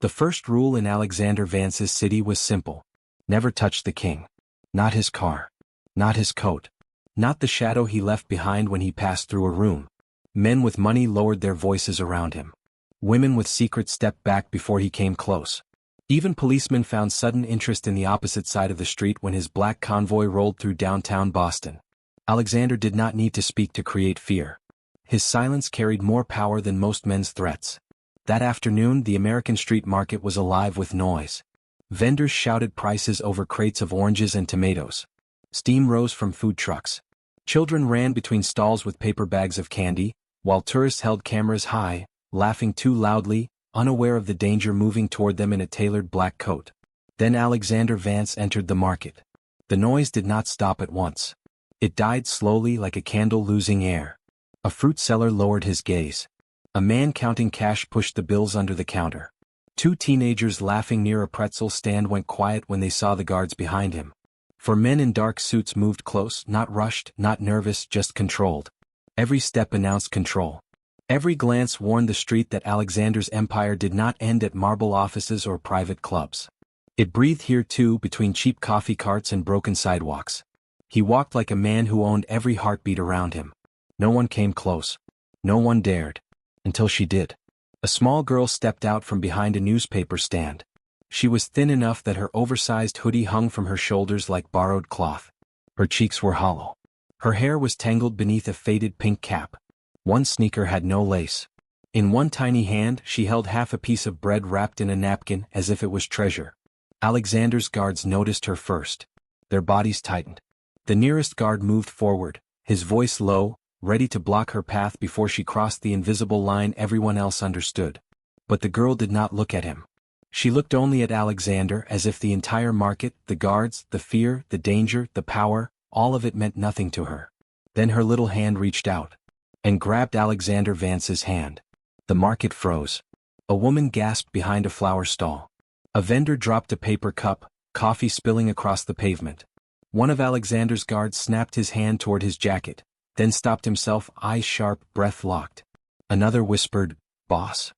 The first rule in Alexander Vance's city was simple. Never touch the king. Not his car. Not his coat. Not the shadow he left behind when he passed through a room. Men with money lowered their voices around him. Women with secrets stepped back before he came close. Even policemen found sudden interest in the opposite side of the street when his black convoy rolled through downtown Boston. Alexander did not need to speak to create fear. His silence carried more power than most men's threats. That afternoon, the American street market was alive with noise. Vendors shouted prices over crates of oranges and tomatoes. Steam rose from food trucks. Children ran between stalls with paper bags of candy, while tourists held cameras high, laughing too loudly, unaware of the danger moving toward them in a tailored black coat. Then Alexander Vance entered the market. The noise did not stop at once. It died slowly like a candle losing air. A fruit seller lowered his gaze. A man counting cash pushed the bills under the counter. Two teenagers laughing near a pretzel stand went quiet when they saw the guards behind him. For men in dark suits moved close, not rushed, not nervous, just controlled. Every step announced control. Every glance warned the street that Alexander's empire did not end at marble offices or private clubs. It breathed here too, between cheap coffee carts and broken sidewalks. He walked like a man who owned every heartbeat around him. No one came close. No one dared. Until she did. A small girl stepped out from behind a newspaper stand. She was thin enough that her oversized hoodie hung from her shoulders like borrowed cloth. Her cheeks were hollow. Her hair was tangled beneath a faded pink cap. One sneaker had no lace. In one tiny hand she held half a piece of bread wrapped in a napkin as if it was treasure. Alexander's guards noticed her first. Their bodies tightened. The nearest guard moved forward, his voice low, ready to block her path before she crossed the invisible line everyone else understood. But the girl did not look at him. She looked only at Alexander, as if the entire market, the guards, the fear, the danger, the power, all of it meant nothing to her. Then her little hand reached out and grabbed Alexander Vance's hand. The market froze. A woman gasped behind a flower stall. A vendor dropped a paper cup, coffee spilling across the pavement. One of Alexander's guards snapped his hand toward his jacket, then stopped himself, eyes sharp, breath locked. Another whispered, "Boss."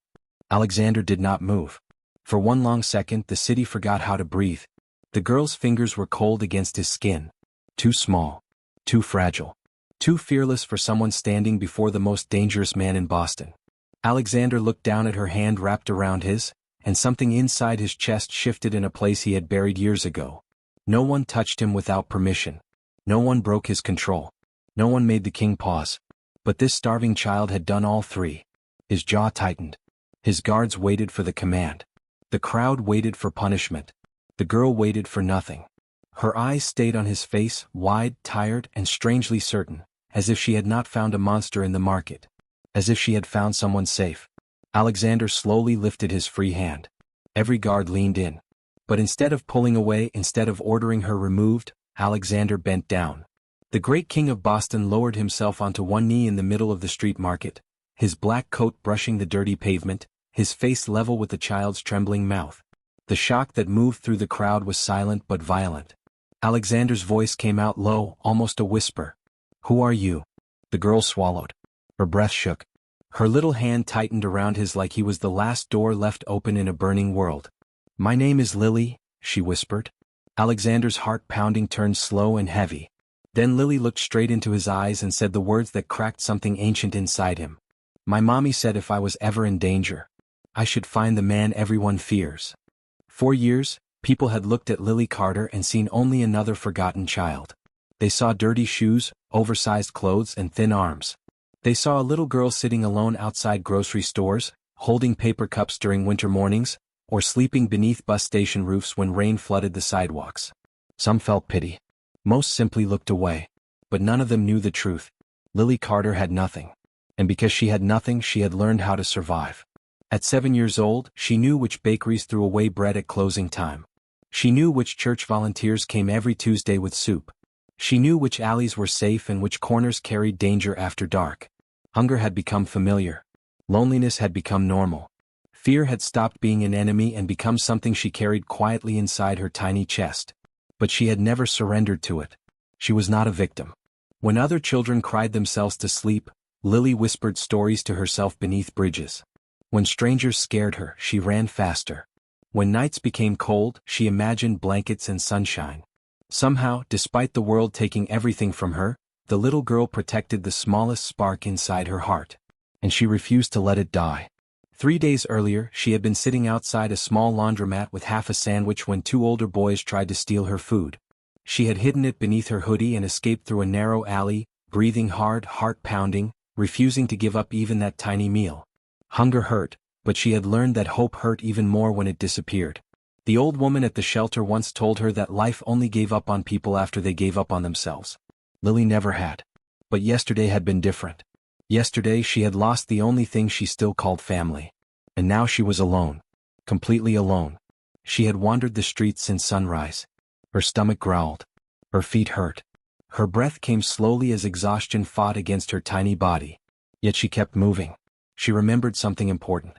Alexander did not move. For one long second the city forgot how to breathe. The girl's fingers were cold against his skin. Too small. Too fragile. Too fearless for someone standing before the most dangerous man in Boston. Alexander looked down at her hand wrapped around his, and something inside his chest shifted in a place he had buried years ago. No one touched him without permission. No one broke his control. No one made the king pause. But this starving child had done all three. His jaw tightened. His guards waited for the command. The crowd waited for punishment. The girl waited for nothing. Her eyes stayed on his face, wide, tired, and strangely certain, as if she had not found a monster in the market. As if she had found someone safe. Alexander slowly lifted his free hand. Every guard leaned in. But instead of pulling away, instead of ordering her removed, Alexander bent down. The great king of Boston lowered himself onto one knee in the middle of the street market, his black coat brushing the dirty pavement, his face level with the child's trembling mouth. The shock that moved through the crowd was silent but violent. Alexander's voice came out low, almost a whisper. "Who are you?" The girl swallowed. Her breath shook. Her little hand tightened around his like he was the last door left open in a burning world. "My name is Lily," she whispered. Alexander's heart pounding turned slow and heavy. Then Lily looked straight into his eyes and said the words that cracked something ancient inside him. "My mommy said if I was ever in danger, I should find the man everyone fears." For years, people had looked at Lily Carter and seen only another forgotten child. They saw dirty shoes, oversized clothes, and thin arms. They saw a little girl sitting alone outside grocery stores, holding paper cups during winter mornings, or sleeping beneath bus station roofs when rain flooded the sidewalks. Some felt pity. Most simply looked away. But none of them knew the truth. Lily Carter had nothing. And because she had nothing, she had learned how to survive. At 7 years old, she knew which bakeries threw away bread at closing time. She knew which church volunteers came every Tuesday with soup. She knew which alleys were safe and which corners carried danger after dark. Hunger had become familiar. Loneliness had become normal. Fear had stopped being an enemy and become something she carried quietly inside her tiny chest. But she had never surrendered to it. She was not a victim. When other children cried themselves to sleep, Lily whispered stories to herself beneath bridges. When strangers scared her, she ran faster. When nights became cold, she imagined blankets and sunshine. Somehow, despite the world taking everything from her, the little girl protected the smallest spark inside her heart. And she refused to let it die. 3 days earlier, she had been sitting outside a small laundromat with half a sandwich when 2 older boys tried to steal her food. She had hidden it beneath her hoodie and escaped through a narrow alley, breathing hard, heart pounding, refusing to give up even that tiny meal. Hunger hurt, but she had learned that hope hurt even more when it disappeared. The old woman at the shelter once told her that life only gave up on people after they gave up on themselves. Lily never had. But yesterday had been different. Yesterday she had lost the only thing she still called family. And now she was alone. Completely alone. She had wandered the streets since sunrise. Her stomach growled. Her feet hurt. Her breath came slowly as exhaustion fought against her tiny body. Yet she kept moving. She remembered something important.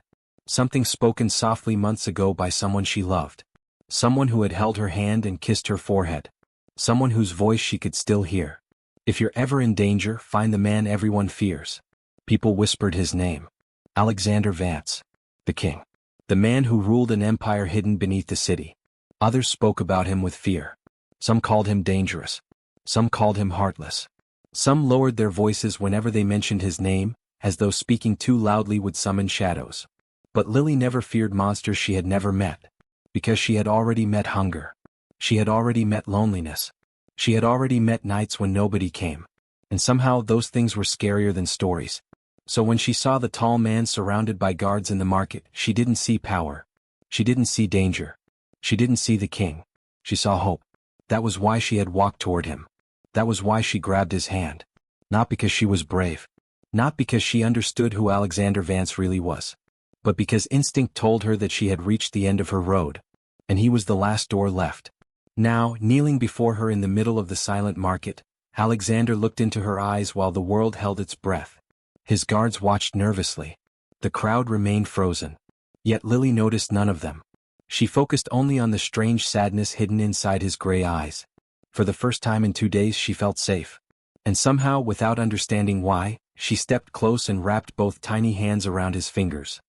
Something spoken softly months ago by someone she loved. Someone who had held her hand and kissed her forehead. Someone whose voice she could still hear. If you're ever in danger, find the man everyone fears. People whispered his name. Alexander Vance. The king. The man who ruled an empire hidden beneath the city. Others spoke about him with fear. Some called him dangerous. Some called him heartless. Some lowered their voices whenever they mentioned his name, as though speaking too loudly would summon shadows. But Lily never feared monsters she had never met. Because she had already met hunger. She had already met loneliness. She had already met nights when nobody came. And somehow those things were scarier than stories. So when she saw the tall man surrounded by guards in the market, she didn't see power. She didn't see danger. She didn't see the king. She saw hope. That was why she had walked toward him. That was why she grabbed his hand. Not because she was brave. Not because she understood who Alexander Vance really was. But because instinct told her that she had reached the end of her road. And he was the last door left. Now, kneeling before her in the middle of the silent market, Alexander looked into her eyes while the world held its breath. His guards watched nervously. The crowd remained frozen. Yet Lily noticed none of them. She focused only on the strange sadness hidden inside his gray eyes. For the first time in 2 days she felt safe. And somehow, without understanding why, she stepped close and wrapped both tiny hands around his fingers.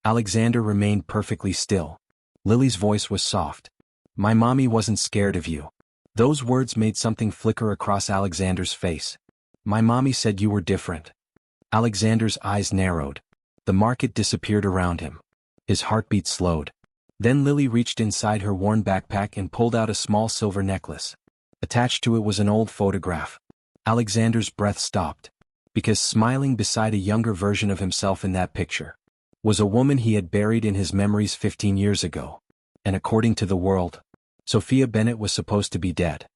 Alexander remained perfectly still. Lily's voice was soft. "My mommy wasn't scared of you." Those words made something flicker across Alexander's face. "My mommy said you were different." Alexander's eyes narrowed. The market disappeared around him. His heartbeat slowed. Then Lily reached inside her worn backpack and pulled out a small silver necklace. Attached to it was an old photograph. Alexander's breath stopped. Because smiling beside a younger version of himself in that picture was a woman he had buried in his memories 15 years ago. And according to the world, Sophia Bennett was supposed to be dead.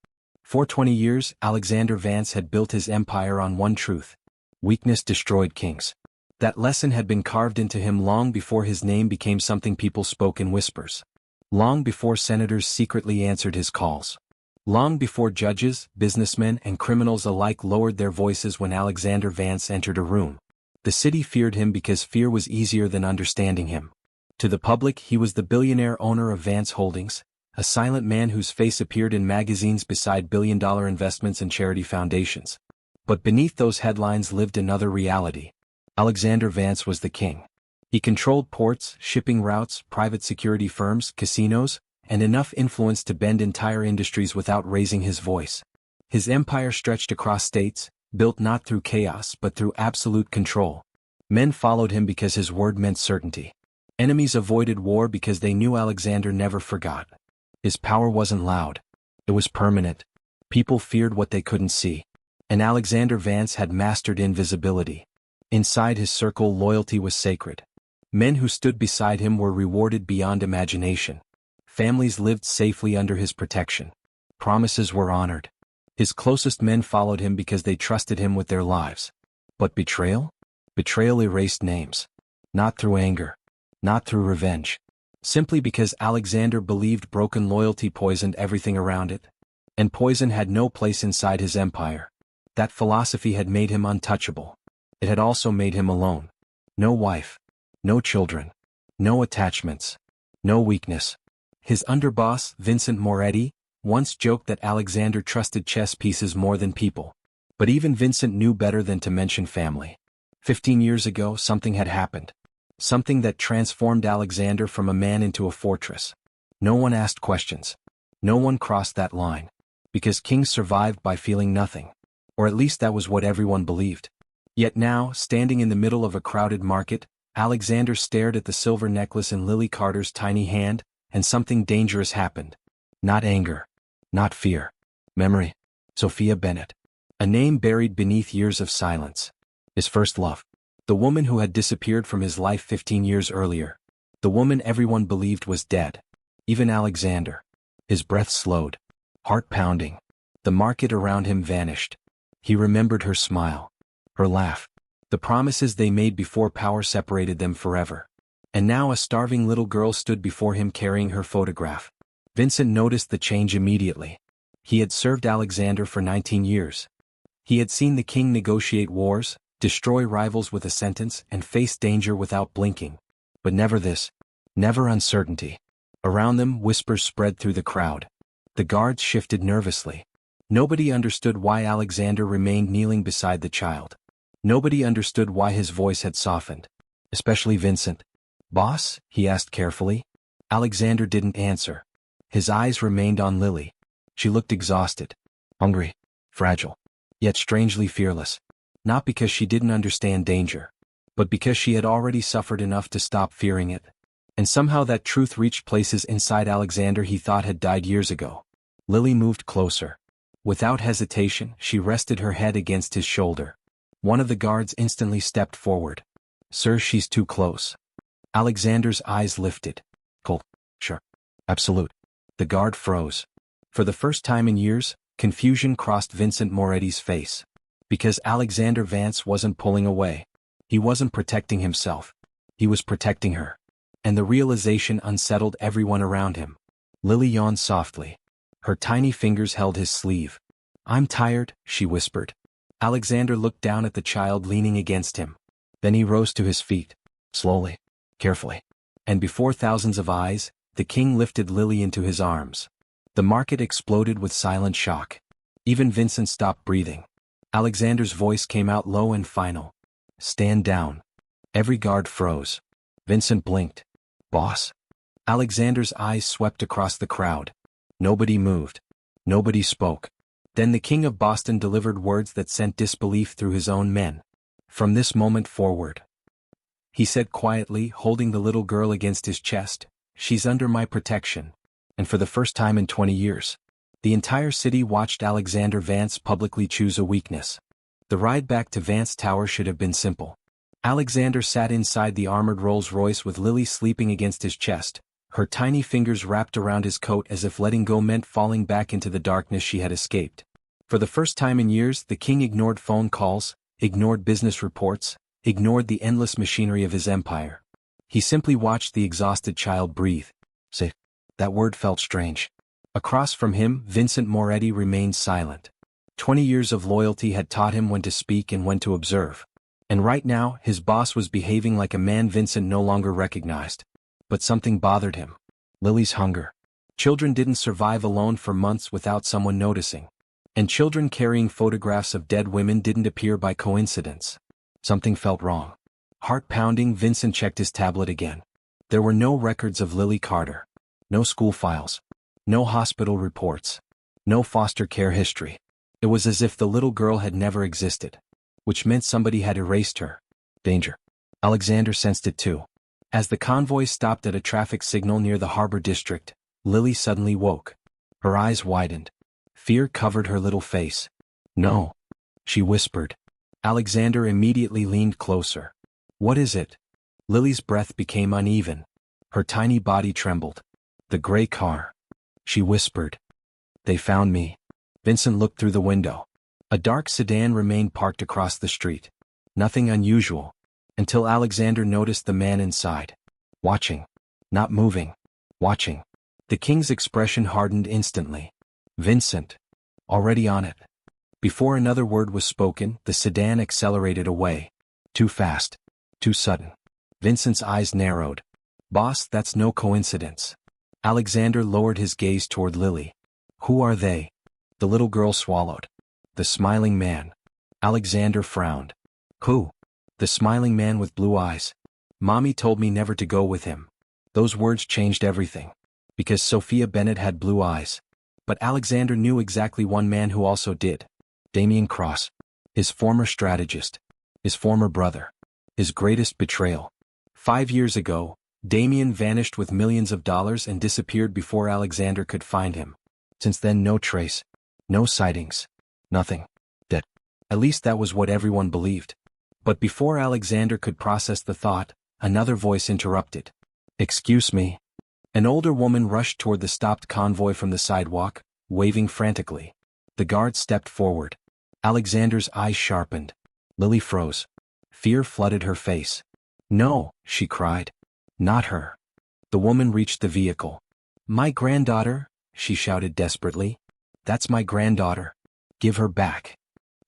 For 20 years, Alexander Vance had built his empire on one truth. Weakness destroyed kings. That lesson had been carved into him long before his name became something people spoke in whispers. Long before senators secretly answered his calls. Long before judges, businessmen, and criminals alike lowered their voices when Alexander Vance entered a room. The city feared him because fear was easier than understanding him. To the public, he was the billionaire owner of Vance Holdings, a silent man whose face appeared in magazines beside billion-dollar investments and charity foundations. But beneath those headlines lived another reality. Alexander Vance was the king. He controlled ports, shipping routes, private security firms, casinos, and enough influence to bend entire industries without raising his voice. His empire stretched across states, built not through chaos but through absolute control. Men followed him because his word meant certainty. Enemies avoided war because they knew Alexander never forgot. His power wasn't loud. It was permanent. People feared what they couldn't see. And Alexander Vance had mastered invisibility. Inside his circle, loyalty was sacred. Men who stood beside him were rewarded beyond imagination. Families lived safely under his protection. Promises were honored. His closest men followed him because they trusted him with their lives. But betrayal? Betrayal erased names. Not through anger. Not through revenge. Simply because Alexander believed broken loyalty poisoned everything around it. And poison had no place inside his empire. That philosophy had made him untouchable. It had also made him alone. No wife. No children. No attachments. No weakness. His underboss, Vincent Moretti, once joked that Alexander trusted chess pieces more than people. But even Vincent knew better than to mention family. 15 years ago, something had happened. Something that transformed Alexander from a man into a fortress. No one asked questions. No one crossed that line. Because kings survived by feeling nothing. Or at least that was what everyone believed. Yet now, standing in the middle of a crowded market, Alexander stared at the silver necklace in Lily Carter's tiny hand, and something dangerous happened. Not anger. Not fear. Memory. Sophia Bennett. A name buried beneath years of silence. His first love. The woman who had disappeared from his life 15 years earlier. The woman everyone believed was dead. Even Alexander. His breath slowed. Heart pounding. The market around him vanished. He remembered her smile. Her laugh. The promises they made before power separated them forever. And now a starving little girl stood before him carrying her photograph. Vincent noticed the change immediately. He had served Alexander for 19 years. He had seen the king negotiate wars, destroy rivals with a sentence, and face danger without blinking. But never this. Never uncertainty. Around them, whispers spread through the crowd. The guards shifted nervously. Nobody understood why Alexander remained kneeling beside the child. Nobody understood why his voice had softened. Especially Vincent. "Boss?" he asked carefully. Alexander didn't answer. His eyes remained on Lily. She looked exhausted. Hungry. Fragile. Yet strangely fearless. Not because she didn't understand danger. But because she had already suffered enough to stop fearing it. And somehow that truth reached places inside Alexander he thought had died years ago. Lily moved closer. Without hesitation, she rested her head against his shoulder. One of the guards instantly stepped forward. "Sir, she's too close." Alexander's eyes lifted. "Cool. Sure. Absolute." The guard froze. For the first time in years, confusion crossed Vincent Moretti's face. Because Alexander Vance wasn't pulling away. He wasn't protecting himself. He was protecting her. And the realization unsettled everyone around him. Lily yawned softly. Her tiny fingers held his sleeve. "I'm tired," she whispered. Alexander looked down at the child leaning against him. Then he rose to his feet. Slowly. Carefully. And before thousands of eyes, the king lifted Lily into his arms. The market exploded with silent shock. Even Vincent stopped breathing. Alexander's voice came out low and final. "Stand down." Every guard froze. Vincent blinked. "Boss?" Alexander's eyes swept across the crowd. Nobody moved. Nobody spoke. Then the King of Boston delivered words that sent disbelief through his own men. "From this moment forward," he said quietly, holding the little girl against his chest, "she's under my protection." And for the first time in 20 years, the entire city watched Alexander Vance publicly choose a weakness. The ride back to Vance Tower should have been simple. Alexander sat inside the armored Rolls-Royce with Lily sleeping against his chest, her tiny fingers wrapped around his coat as if letting go meant falling back into the darkness she had escaped. For the first time in years, the king ignored phone calls, ignored business reports, ignored the endless machinery of his empire. He simply watched the exhausted child breathe. Say, that word felt strange. Across from him, Vincent Moretti remained silent. 20 years of loyalty had taught him when to speak and when to observe. And right now, his boss was behaving like a man Vincent no longer recognized. But something bothered him. Lily's hunger. Children didn't survive alone for months without someone noticing. And children carrying photographs of dead women didn't appear by coincidence. Something felt wrong. Heart pounding, Vincent checked his tablet again. There were no records of Lily Carter. No school files. No hospital reports. No foster care history. It was as if the little girl had never existed. Which meant somebody had erased her. Danger. Alexander sensed it too. As the convoy stopped at a traffic signal near the harbor district, Lily suddenly woke. Her eyes widened. Fear covered her little face. "No," she whispered. Alexander immediately leaned closer. "What is it?" Lily's breath became uneven. Her tiny body trembled. "The gray car," she whispered. "They found me." Vincent looked through the window. A dark sedan remained parked across the street. Nothing unusual. Until Alexander noticed the man inside. Watching. Not moving. Watching. The king's expression hardened instantly. "Vincent." "Already on it." Before another word was spoken, the sedan accelerated away. Too fast. Too sudden. Vincent's eyes narrowed. "Boss, that's no coincidence." Alexander lowered his gaze toward Lily. "Who are they?" The little girl swallowed. "The smiling man." Alexander frowned. "Who?" "The smiling man with blue eyes. Mommy told me never to go with him." Those words changed everything. Because Sophia Bennett had blue eyes. But Alexander knew exactly one man who also did. Damien Cross. His former strategist. His former brother. His greatest betrayal. 5 years ago, Damien vanished with millions of dollars and disappeared before Alexander could find him. Since then, no trace. No sightings. Nothing. Dead. At least that was what everyone believed. But before Alexander could process the thought, another voice interrupted. "Excuse me." An older woman rushed toward the stopped convoy from the sidewalk, waving frantically. The guard stepped forward. Alexander's eyes sharpened. Lily froze. Fear flooded her face. "No," she cried. "Not her." The woman reached the vehicle. "My granddaughter," she shouted desperately. "That's my granddaughter. Give her back."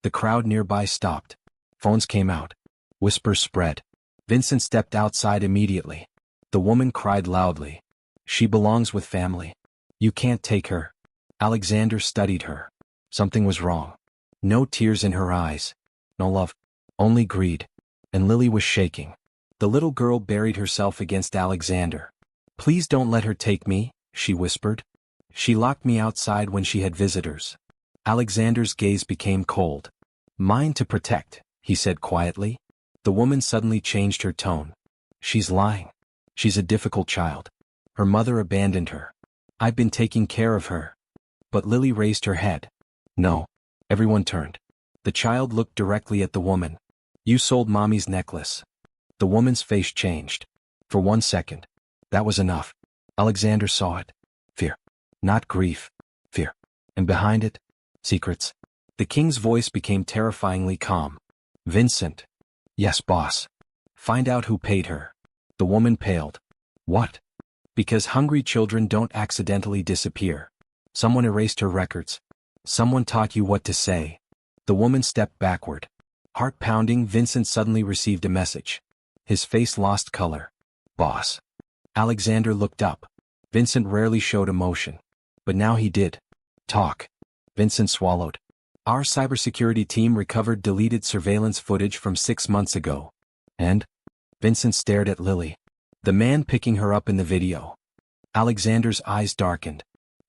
The crowd nearby stopped. Phones came out. Whispers spread. Vincent stepped outside immediately. The woman cried loudly. "She belongs with family. You can't take her." Alexander studied her. Something was wrong. No tears in her eyes. No love. Only greed. And Lily was shaking. The little girl buried herself against Alexander. "Please don't let her take me," she whispered. "She locked me outside when she had visitors." Alexander's gaze became cold. "Mine to protect," he said quietly. The woman suddenly changed her tone. "She's lying. She's a difficult child. Her mother abandoned her. I've been taking care of her." But Lily raised her head. "No." Everyone turned. The child looked directly at the woman. "You sold Mommy's necklace." The woman's face changed. For 1 second. That was enough. Alexander saw it. Fear. Not grief. Fear. And behind it, secrets. The king's voice became terrifyingly calm. "Vincent." "Yes, boss." "Find out who paid her." The woman paled. "What?" "Because hungry children don't accidentally disappear. Someone erased her records. Someone taught you what to say." The woman stepped backward. Heart pounding, Vincent suddenly received a message. His face lost color. "Boss." Alexander looked up. Vincent rarely showed emotion. But now he did. "Talk." Vincent swallowed. "Our cybersecurity team recovered deleted surveillance footage from 6 months ago." "And?" Vincent stared at Lily. "The man picking her up in the video." Alexander's eyes darkened.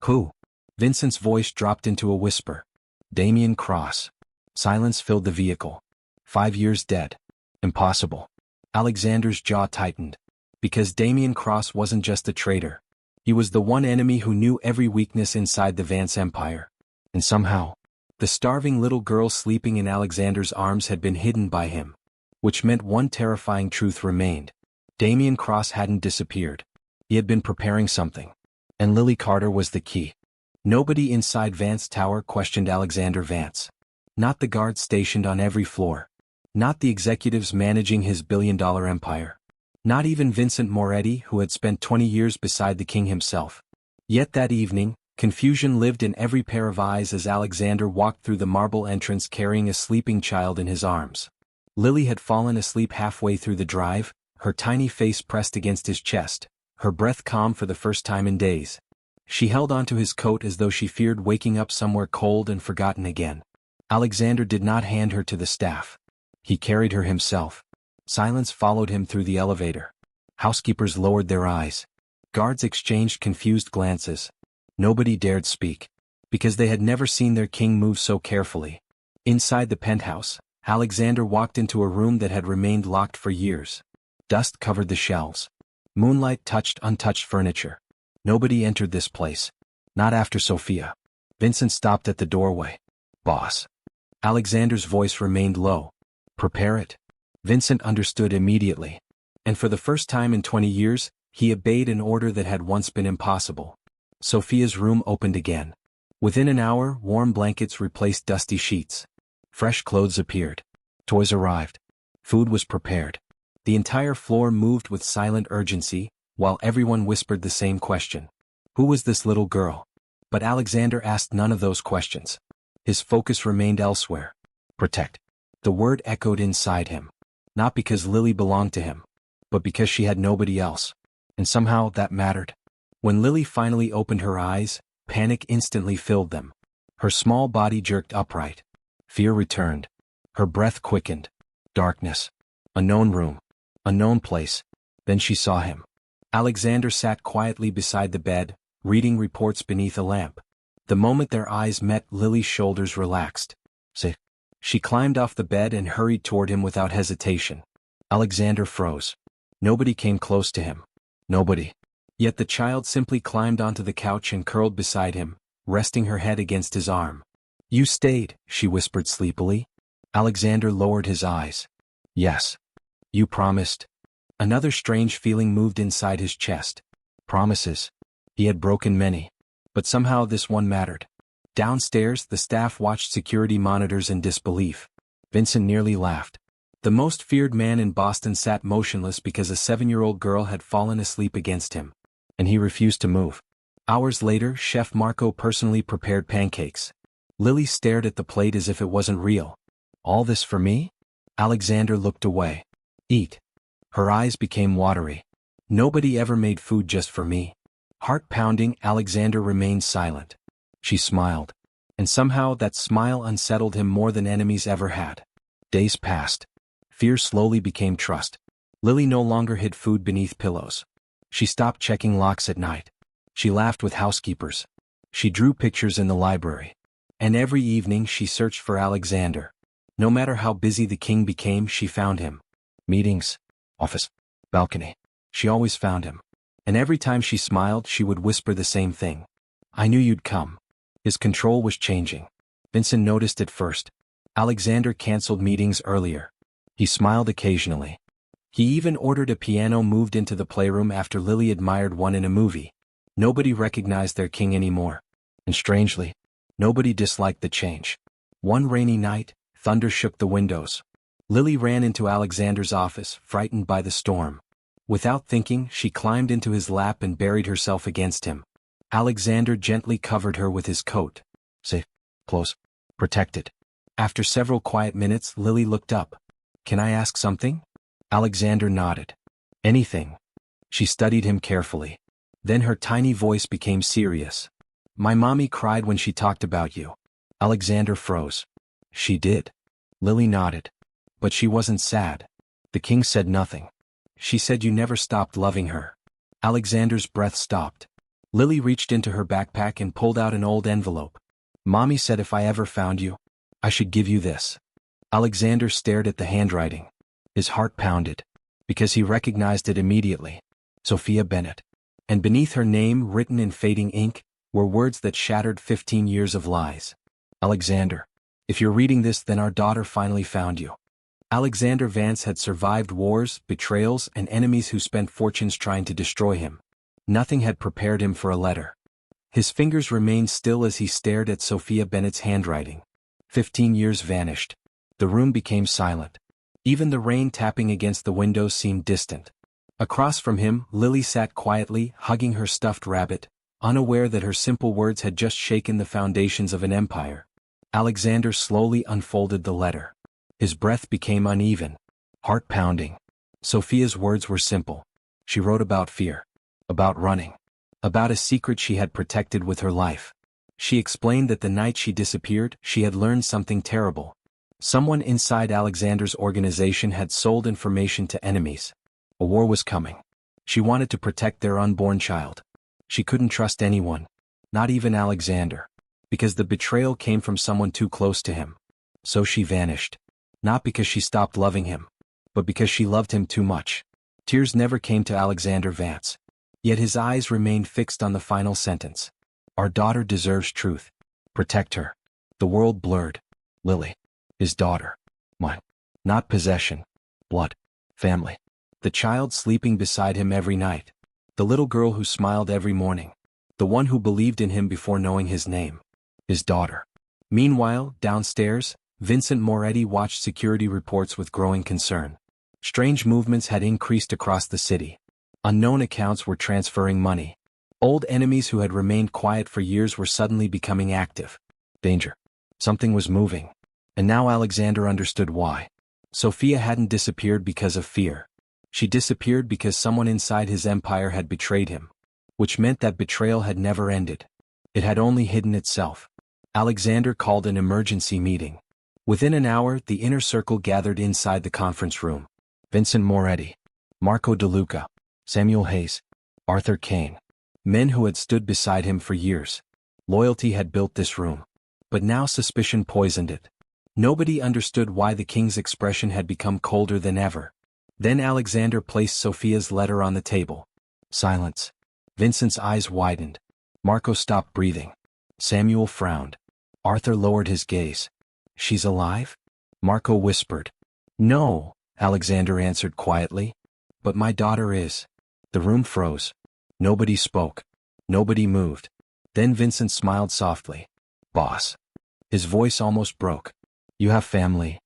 "Who?" Vincent's voice dropped into a whisper. "Damien Cross." Silence filled the vehicle. 5 years dead. Impossible. Alexander's jaw tightened. Because Damien Cross wasn't just a traitor. He was the one enemy who knew every weakness inside the Vance empire. And somehow, the starving little girl sleeping in Alexander's arms had been hidden by him. Which meant one terrifying truth remained. Damien Cross hadn't disappeared. He had been preparing something. And Lily Carter was the key. Nobody inside Vance Tower questioned Alexander Vance. Not the guards stationed on every floor. Not the executives managing his billion-dollar empire. Not even Vincent Moretti, who had spent 20 years beside the king himself. Yet that evening, confusion lived in every pair of eyes as Alexander walked through the marble entrance carrying a sleeping child in his arms. Lily had fallen asleep halfway through the drive, her tiny face pressed against his chest, her breath calm for the first time in days. She held onto his coat as though she feared waking up somewhere cold and forgotten again. Alexander did not hand her to the staff. He carried her himself. Silence followed him through the elevator. Housekeepers lowered their eyes. Guards exchanged confused glances. Nobody dared speak. Because they had never seen their king move so carefully. Inside the penthouse, Alexander walked into a room that had remained locked for years. Dust covered the shelves. Moonlight touched untouched furniture. Nobody entered this place. Not after Sophia. Vincent stopped at the doorway. "Boss." Alexander's voice remained low. "Prepare it." Vincent understood immediately. And for the first time in 20 years, he obeyed an order that had once been impossible. Sophia's room opened again. Within an hour, warm blankets replaced dusty sheets. Fresh clothes appeared. Toys arrived. Food was prepared. The entire floor moved with silent urgency, while everyone whispered the same question. Who was this little girl? But Alexander asked none of those questions. His focus remained elsewhere. Protect. The word echoed inside him. Not because Lily belonged to him, but because she had nobody else. And somehow that mattered. When Lily finally opened her eyes, panic instantly filled them. Her small body jerked upright. Fear returned. Her breath quickened. Darkness. A known room. A known place. Then she saw him. Alexander sat quietly beside the bed, reading reports beneath a lamp. The moment their eyes met, Lily's shoulders relaxed. She climbed off the bed and hurried toward him without hesitation. Alexander froze. Nobody came close to him. Nobody. Yet the child simply climbed onto the couch and curled beside him, resting her head against his arm. "You stayed," she whispered sleepily. Alexander lowered his eyes. "Yes. You promised." Another strange feeling moved inside his chest. Promises. He had broken many. But somehow this one mattered. Downstairs, the staff watched security monitors in disbelief. Vincent nearly laughed. The most feared man in Boston sat motionless because a 7-year-old girl had fallen asleep against him. And he refused to move. Hours later, Chef Marco personally prepared pancakes. Lily stared at the plate as if it wasn't real. "All this for me?" Alexander looked away. "Eat." Her eyes became watery. "Nobody ever made food just for me." Heart-pounding, Alexander remained silent. She smiled. And somehow that smile unsettled him more than enemies ever had. Days passed. Fear slowly became trust. Lily no longer hid food beneath pillows. She stopped checking locks at night. She laughed with housekeepers. She drew pictures in the library. And every evening she searched for Alexander. No matter how busy the king became, she found him. Meetings, office, balcony. She always found him. And every time she smiled, she would whisper the same thing. "I knew you'd come." His control was changing. Vincent noticed it first. Alexander canceled meetings earlier. He smiled occasionally. He even ordered a piano moved into the playroom after Lily admired one in a movie. Nobody recognized their king anymore. And strangely, nobody disliked the change. One rainy night, thunder shook the windows. Lily ran into Alexander's office, frightened by the storm. Without thinking, she climbed into his lap and buried herself against him. Alexander gently covered her with his coat. Safe, close, protected. After several quiet minutes, Lily looked up. "Can I ask something?" Alexander nodded. "Anything." She studied him carefully. Then her tiny voice became serious. "My mommy cried when she talked about you." Alexander froze. "She did." Lily nodded. "But she wasn't sad." The king said nothing. "She said you never stopped loving her." Alexander's breath stopped. Lily reached into her backpack and pulled out an old envelope. "Mommy said if I ever found you, I should give you this." Alexander stared at the handwriting. His heart pounded. Because he recognized it immediately. Sophia Bennett. And beneath her name, written in fading ink, were words that shattered 15 years of lies. "Alexander, if you're reading this, then our daughter finally found you." Alexander Vance had survived wars, betrayals, and enemies who spent fortunes trying to destroy him. Nothing had prepared him for a letter. His fingers remained still as he stared at Sophia Bennett's handwriting. 15 years vanished. The room became silent. Even the rain tapping against the windows seemed distant. Across from him, Lily sat quietly, hugging her stuffed rabbit, unaware that her simple words had just shaken the foundations of an empire. Alexander slowly unfolded the letter. His breath became uneven, heart-pounding. Sophia's words were simple. She wrote about fear, about running, about a secret she had protected with her life. She explained that the night she disappeared, she had learned something terrible. Someone inside Alexander's organization had sold information to enemies. A war was coming. She wanted to protect their unborn child. She couldn't trust anyone, not even Alexander, because the betrayal came from someone too close to him. So she vanished. Not because she stopped loving him, but because she loved him too much. Tears never came to Alexander Vance. Yet his eyes remained fixed on the final sentence. "Our daughter deserves truth. Protect her." The world blurred. Lily. His daughter. Mine. Not possession. Blood. Family. The child sleeping beside him every night. The little girl who smiled every morning. The one who believed in him before knowing his name. His daughter. Meanwhile, downstairs, Vincent Moretti watched security reports with growing concern. Strange movements had increased across the city. Unknown accounts were transferring money. Old enemies who had remained quiet for years were suddenly becoming active. Danger. Something was moving. And now Alexander understood why. Sophia hadn't disappeared because of fear. She disappeared because someone inside his empire had betrayed him. Which meant that betrayal had never ended. It had only hidden itself. Alexander called an emergency meeting. Within an hour, the inner circle gathered inside the conference room. Vincent Moretti, Marco DeLuca, Samuel Hayes, Arthur Kane. Men who had stood beside him for years. Loyalty had built this room. But now suspicion poisoned it. Nobody understood why the king's expression had become colder than ever. Then Alexander placed Sophia's letter on the table. Silence. Vincent's eyes widened. Marco stopped breathing. Samuel frowned. Arthur lowered his gaze. She's alive? Marco whispered. No, Alexander answered quietly. But my daughter is. The room froze. Nobody spoke. Nobody moved. Then Vincent smiled softly. Boss. His voice almost broke. You have family.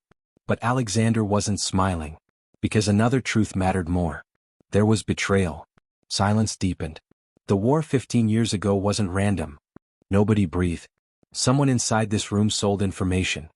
But Alexander wasn't smiling. Because another truth mattered more. There was betrayal. Silence deepened. The war 15 years ago wasn't random. Nobody breathed. Someone inside this room sold information.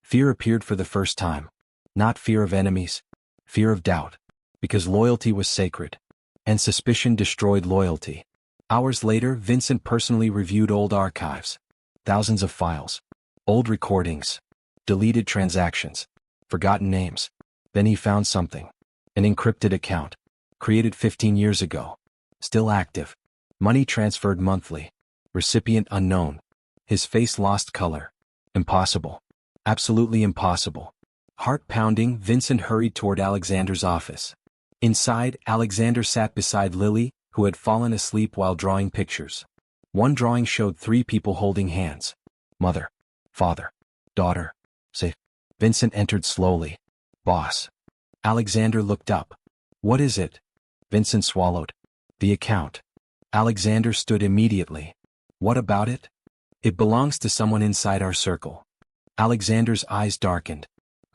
Fear appeared for the first time. Not fear of enemies. Fear of doubt. Because loyalty was sacred. And suspicion destroyed loyalty. Hours later, Vincent personally reviewed old archives. Thousands of files. Old recordings. Deleted transactions. Forgotten names. Then he found something. An encrypted account. Created 15 years ago. Still active. Money transferred monthly. Recipient unknown. His face lost color. Impossible. Absolutely impossible. Heart pounding, Vincent hurried toward Alexander's office. Inside, Alexander sat beside Lily, who had fallen asleep while drawing pictures. One drawing showed 3 people holding hands. Mother. Father. Daughter. Safe. Vincent entered slowly. Boss. Alexander looked up. What is it? Vincent swallowed. The account. Alexander stood immediately. What about it? It belongs to someone inside our circle. Alexander's eyes darkened.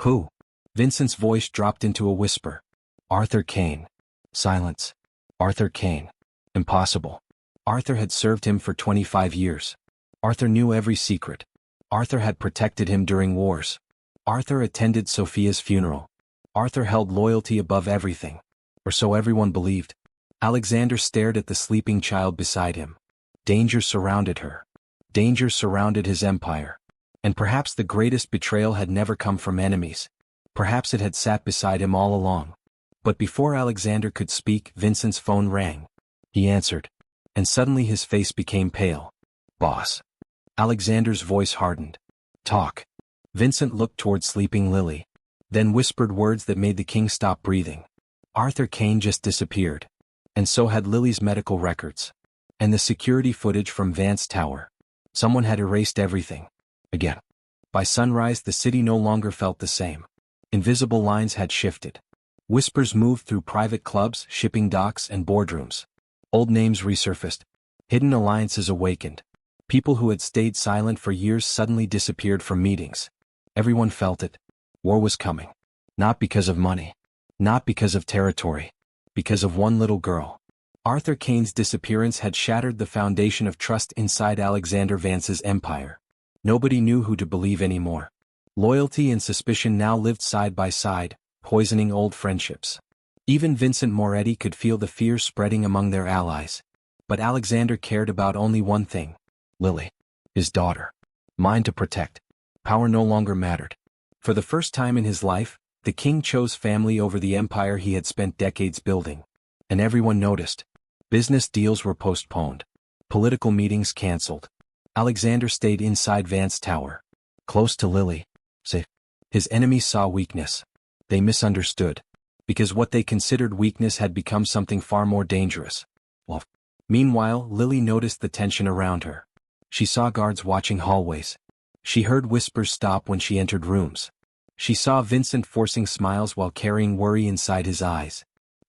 Who? Vincent's voice dropped into a whisper. Arthur Kane. Silence. Arthur Kane. Impossible. Arthur had served him for 25 years. Arthur knew every secret. Arthur had protected him during wars. Arthur attended Sophia's funeral. Arthur held loyalty above everything. Or so everyone believed. Alexander stared at the sleeping child beside him. Danger surrounded her. Danger surrounded his empire. And perhaps the greatest betrayal had never come from enemies. Perhaps it had sat beside him all along. But before Alexander could speak, Vincent's phone rang. He answered. And suddenly his face became pale. Boss. Alexander's voice hardened. Talk. Vincent looked toward sleeping Lily. Then whispered words that made the king stop breathing. Arthur Kane just disappeared. And so had Lily's medical records. And the security footage from Vance Tower. Someone had erased everything. Again. By sunrise the city no longer felt the same. Invisible lines had shifted. Whispers moved through private clubs, shipping docks, and boardrooms. Old names resurfaced. Hidden alliances awakened. People who had stayed silent for years suddenly disappeared from meetings. Everyone felt it. War was coming. Not because of money. Not because of territory. Because of one little girl. Arthur Kane's disappearance had shattered the foundation of trust inside Alexander Vance's empire. Nobody knew who to believe anymore. Loyalty and suspicion now lived side by side, poisoning old friendships. Even Vincent Moretti could feel the fear spreading among their allies. But Alexander cared about only one thing. Lily. His daughter. Mine to protect. Power no longer mattered. For the first time in his life, the king chose family over the empire he had spent decades building. And everyone noticed. Business deals were postponed. Political meetings cancelled. Alexander stayed inside Vance Tower. Close to Lily. Safe. His enemies saw weakness. They misunderstood. Because what they considered weakness had become something far more dangerous. Meanwhile, Lily noticed the tension around her. She saw guards watching hallways. She heard whispers stop when she entered rooms. She saw Vincent forcing smiles while carrying worry inside his eyes.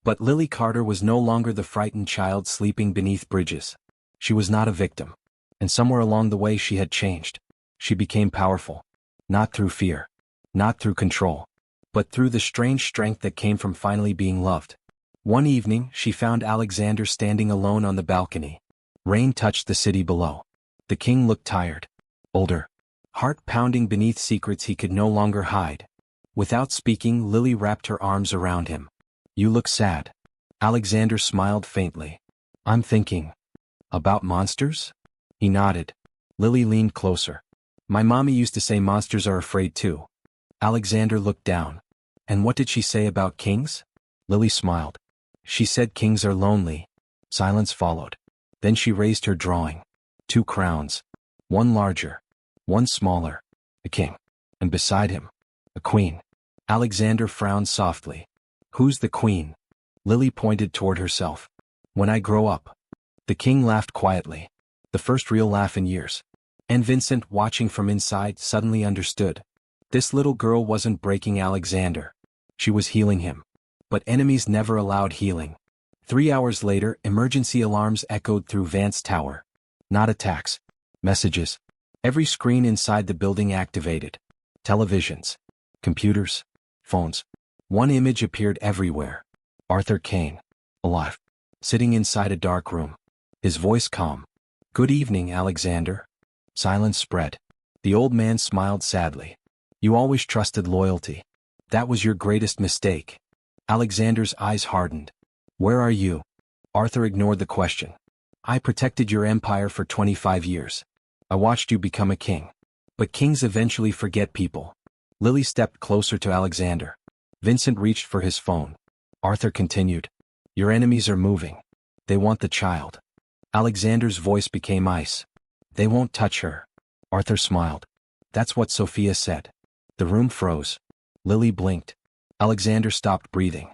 But Lily Carter was no longer the frightened child sleeping beneath bridges. She was not a victim. And somewhere along the way she had changed. She became powerful. Not through fear. Not through control. But through the strange strength that came from finally being loved. One evening, she found Alexander standing alone on the balcony. Rain touched the city below. The king looked tired. Older. Heart pounding beneath secrets he could no longer hide. Without speaking, Lily wrapped her arms around him. You look sad. Alexander smiled faintly. I'm thinking. About monsters? He nodded. Lily leaned closer. My mommy used to say monsters are afraid too. Alexander looked down. And what did she say about kings? Lily smiled. She said kings are lonely. Silence followed. Then she raised her drawing. 2 crowns. One larger. One smaller. A king. And beside him, a queen. Alexander frowned softly. Who's the queen? Lily pointed toward herself. When I grow up. The king laughed quietly. The first real laugh in years. And Vincent, watching from inside, suddenly understood. This little girl wasn't breaking Alexander. She was healing him. But enemies never allowed healing. 3 hours later, emergency alarms echoed through Vance Tower. Not attacks. Messages. Every screen inside the building activated. Televisions. Computers. Phones. One image appeared everywhere. Arthur Kane. Alive. Sitting inside a dark room. His voice calm. Good evening, Alexander. Silence spread. The old man smiled sadly. You always trusted loyalty. That was your greatest mistake. Alexander's eyes hardened. Where are you? Arthur ignored the question. I protected your empire for 25 years. I watched you become a king. But kings eventually forget people. Lily stepped closer to Alexander. Vincent reached for his phone. Arthur continued. Your enemies are moving. They want the child. Alexander's voice became ice. They won't touch her. Arthur smiled. That's what Sophia said. The room froze. Lily blinked. Alexander stopped breathing.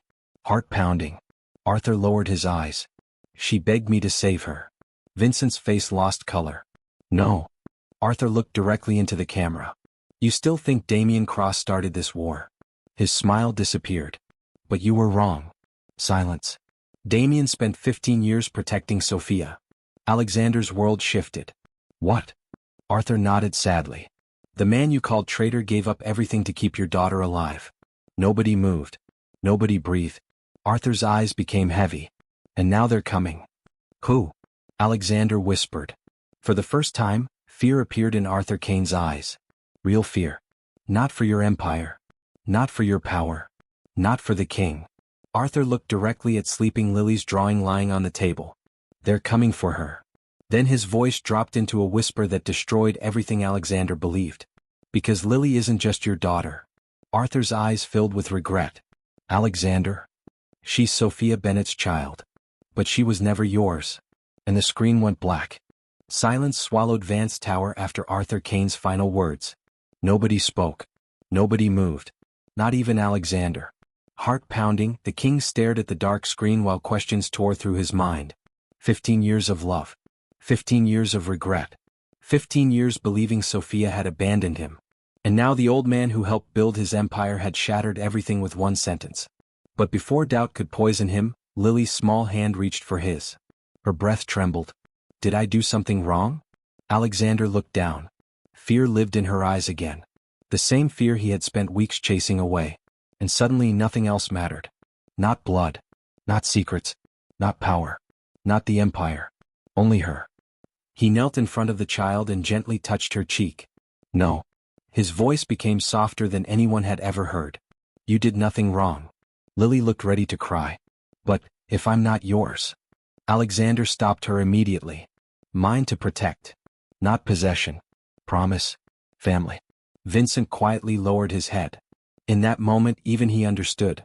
Heart pounding. Arthur lowered his eyes. She begged me to save her. Vincent's face lost color. No. Arthur looked directly into the camera. You still think Damien Cross started this war? His smile disappeared. But you were wrong. Silence. Damien spent 15 years protecting Sophia. Alexander's world shifted. What? Arthur nodded sadly. The man you called traitor gave up everything to keep your daughter alive. Nobody moved. Nobody breathed. Arthur's eyes became heavy. And now they're coming. Who? Alexander whispered. For the first time, fear appeared in Arthur Kane's eyes. Real fear. Not for your empire. Not for your power. Not for the king. Arthur looked directly at sleeping Lily's drawing lying on the table. They're coming for her. Then his voice dropped into a whisper that destroyed everything Alexander believed. Because Lily isn't just your daughter. Arthur's eyes filled with regret. Alexander? She's Sophia Bennett's child. But she was never yours. And the screen went black. Silence swallowed Vance Tower after Arthur Kane's final words. Nobody spoke. Nobody moved. Not even Alexander. Heart pounding, the king stared at the dark screen while questions tore through his mind. 15 years of love. 15 years of regret. 15 years believing Sophia had abandoned him. And now the old man who helped build his empire had shattered everything with one sentence. But before doubt could poison him, Lily's small hand reached for his. Her breath trembled. Did I do something wrong? Alexander looked down. Fear lived in her eyes again. The same fear he had spent weeks chasing away. And suddenly nothing else mattered. Not blood. Not secrets. Not power. Not the empire. Only her. He knelt in front of the child and gently touched her cheek. No. His voice became softer than anyone had ever heard. You did nothing wrong. Lily looked ready to cry. But, if I'm not yours? Alexander stopped her immediately. Mine to protect. Not possession. Promise. Family. Vincent quietly lowered his head. In that moment even he understood.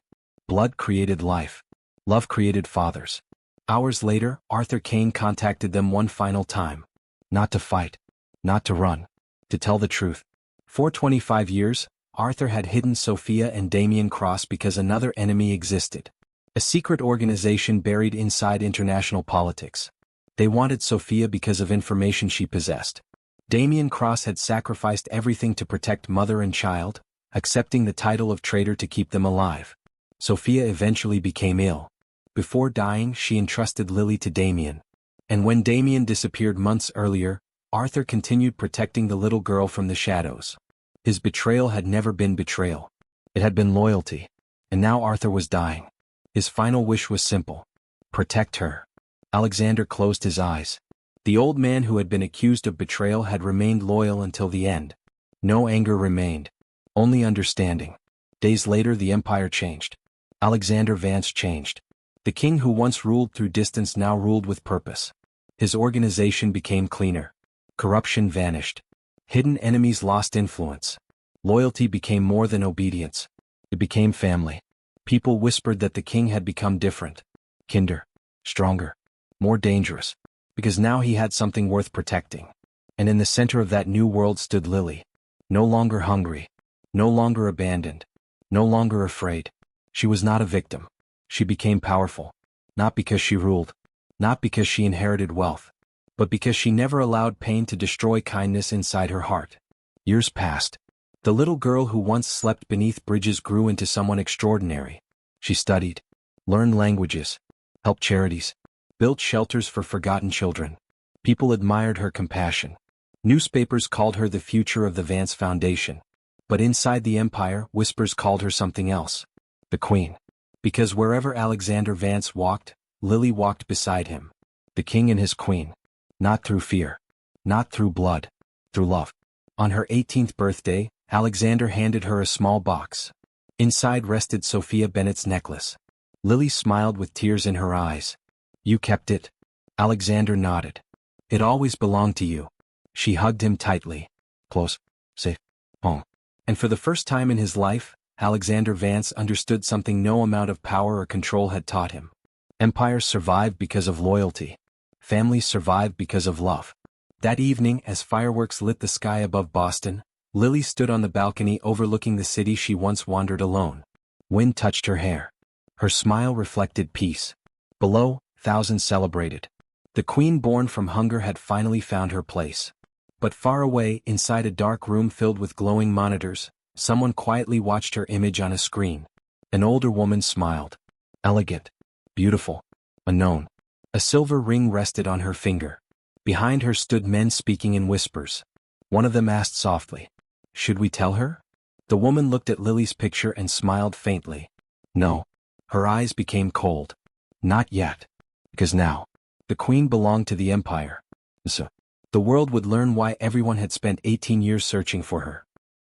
Blood created life. Love created fathers. Hours later, Arthur Kane contacted them one final time. Not to fight. Not to run. To tell the truth. For 25 years, Arthur had hidden Sophia and Damien Cross because another enemy existed. A secret organization buried inside international politics. They wanted Sophia because of information she possessed. Damien Cross had sacrificed everything to protect mother and child, accepting the title of traitor to keep them alive. Sophia eventually became ill. Before dying, she entrusted Lily to Damien. And when Damien disappeared months earlier, Arthur continued protecting the little girl from the shadows. His betrayal had never been betrayal. It had been loyalty. And now Arthur was dying. His final wish was simple. Protect her. Alexander closed his eyes. The old man who had been accused of betrayal had remained loyal until the end. No anger remained. Only understanding. Days later the empire changed. Alexander Vance changed. The king who once ruled through distance now ruled with purpose. His organization became cleaner. Corruption vanished. Hidden enemies lost influence. Loyalty became more than obedience. It became family. People whispered that the king had become different. Kinder. Stronger. More dangerous. Because now he had something worth protecting. And in the center of that new world stood Lily. No longer hungry. No longer abandoned. No longer afraid. She was not a victim. She became powerful. Not because she ruled. Not because she inherited wealth. But because she never allowed pain to destroy kindness inside her heart. Years passed. The little girl who once slept beneath bridges grew into someone extraordinary. She studied, learned languages, helped charities, built shelters for forgotten children. People admired her compassion. Newspapers called her the future of the Vance Foundation. But inside the empire, whispers called her something else. The Queen. Because wherever Alexander Vance walked, Lily walked beside him. The king and his queen. Not through fear. Not through blood. Through love. On her 18th birthday, Alexander handed her a small box. Inside rested Sophia Bennett's necklace. Lily smiled with tears in her eyes. You kept it? Alexander nodded. It always belonged to you. She hugged him tightly. Close. Safe. Home. And for the first time in his life, Alexander Vance understood something no amount of power or control had taught him. Empires survive because of loyalty. Families survive because of love. That evening, as fireworks lit the sky above Boston, Lily stood on the balcony overlooking the city she once wandered alone. Wind touched her hair. Her smile reflected peace. Below, thousands celebrated. The queen born from hunger had finally found her place. But far away, inside a dark room filled with glowing monitors, someone quietly watched her image on a screen. An older woman smiled. Elegant. Beautiful. Unknown. A silver ring rested on her finger. Behind her stood men speaking in whispers. One of them asked softly, "Should we tell her?" The woman looked at Lily's picture and smiled faintly. No. Her eyes became cold. Not yet. Because now, the queen belonged to the empire. So, the world would learn why everyone had spent 18 years searching for her.